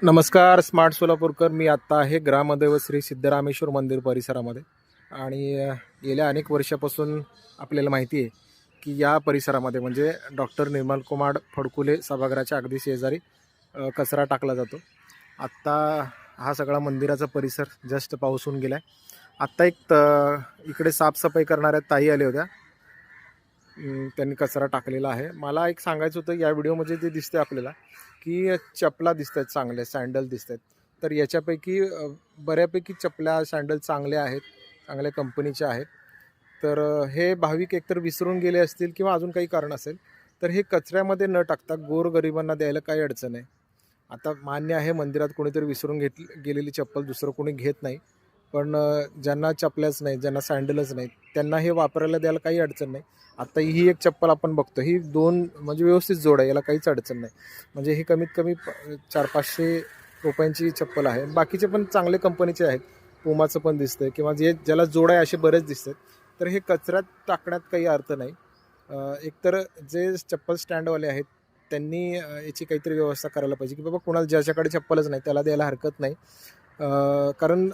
नमस्कार स्मार्ट सोलापूरकर. मी आत्ता आहे ग्रामदैवत श्री सिद्धरामेश्वर मंदिर परिसरामध्ये आणि गेल्या अनेक वर्षापासून आपल्याला माहिती आहे की या परिसरामध्ये म्हणजे डॉक्टर निर्मलकुमार फडकुले सभागृहाच्या अगदी शेजारी कचरा टाकला जातो. आत्ता हा सगळा मंदिराचा परिसर जस्ट पाऊस होऊन गेला आहे. आत्ता इकडे साफसफाई करणाऱ्या ताई आल्या होत्या. त्यांनी कचरा टाकलेला आहे. मला एक सांगायचं होतं, या व्हिडिओमध्ये जे दिसते आपल्याला की चपला दिसत आहेत, चांगले सँडल दिसत आहेत. तर याच्यापैकी बऱ्यापैकी चपल्या सँडल चांगल्या आहेत, चांगल्या कंपनीच्या आहेत. तर हे भाविक एकतर विसरून गेले असतील किंवा अजून काही कारण असेल, तर हे कचऱ्यामध्ये न टाकता गोरगरिबांना द्यायला काही अडचण आहे. आता मान्य आहे, मंदिरात कोणीतरी विसरून गेलेली चप्पल दुसरं कोणी घेत नाही, पण ज्यांना चपल्याच नाहीत, ज्यांना सँडलच नाहीत, त्यांना हे वापरायला द्यायला काही अडचण नाही. आता ही एक चप्पल आपण बघतो, ही 2 म्हणजे व्यवस्थित जोड आहे, याला काहीच अडचण नाही. म्हणजे ही कमीत कमी 400-500 रुपयांची चप्पल आहे. बाकीचे पण चांगले कंपनीचे आहेत, पुमाचं पण दिसतंय किंवा ज्याला जोड आहे असे बरेच दिसतात. तर हे कचऱ्यात टाकण्यात काही अर्थ नाही. एकतर जे चप्पल स्टँडवाले आहेत त्यांनी याची काहीतरी व्यवस्था करायला पाहिजे की बाबा कोणाला ज्याच्याकडे चप्पलच नाही त्याला द्यायला हरकत नाही. कारण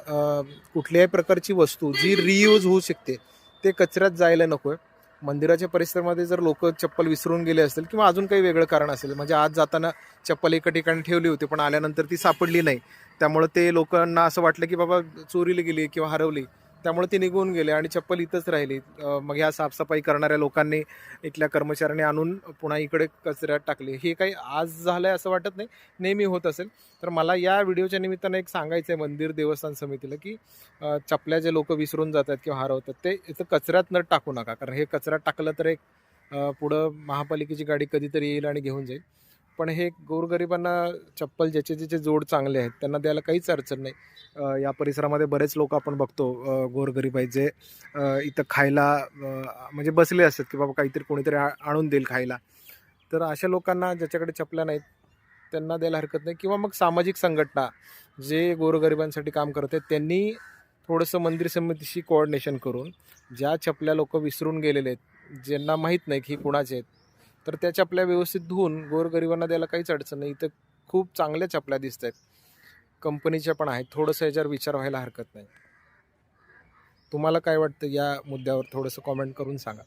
कुठल्याही प्रकारची वस्तू जी रियूज होऊ शकते ते कचऱ्यात जायला नको आहे. मंदिराच्या परिसरामध्ये जर लोक चप्पल विसरून गेले असतील किंवा अजून काही वेगळं कारण असेल, म्हणजे आज जाताना चप्पल एका ठिकाणी ठेवली होती पण आल्यानंतर ती सापडली नाही, त्यामुळे ते लोकांना असं वाटलं की बाबा चोरीला गेली किंवा हरवली, त्यामुळे ते निघून गेले आणि चप्पल इथंच राहिली. मग ह्या साफसफाई करणाऱ्या लोकांनी, इथल्या कर्मचाऱ्यांनी आणून पुन्हा इकडे कचऱ्यात टाकली. हे काही आज झालंय असं वाटत नाही, नेहमी होत असेल. तर मला या व्हिडिओच्या निमित्तानं एक सांगायचं आहे मंदिर देवस्थान समितीला की चपल्या जे लोक विसरून जातात किंवा हरवतात ते इथं कचऱ्यात न टाकू नका. कारण हे कचऱ्यात टाकलं तर एक पुढं महापालिकेची गाडी कधीतरी येईल आणि घेऊन जाईल. पण हे गोरगरिबांना चप्पल ज्याचे ज्याचे जोड चांगले आहेत त्यांना द्यायला काहीच अडचण नाही. या परिसरामध्ये बरेच लोक आपण बघतो, गोरगरीब आहेत जे इथं खायला म्हणजे बसले असतात की बाबा काहीतरी कोणीतरी आणून देईल खायला. तर अशा लोकांना ज्याच्याकडे चपल्या नाहीत त्यांना द्यायला हरकत नाही. किंवा मग सामाजिक संघटना जे गोरगरिबांसाठी काम करत आहेत त्यांनी थोडंसं मंदिर समितीशी कोऑर्डिनेशन करून ज्या चपल्या लोक विसरून गेलेले आहेत, ज्यांना माहीत नाही की कुणाचे आहेत, तर त्या चपल्या व्यवस्थित धुवून गोरगरिबांना द्यायला काहीच अडचण नाही. इथं खूप चांगल्या चपल्या दिसत आहेत, कंपनीच्या पण आहेत. थोडंसं याच्यावर विचार व्हायला हरकत नाही. तुम्हाला काय वाटतं या मुद्द्यावर थोडंसं कॉमेंट करून सांगा.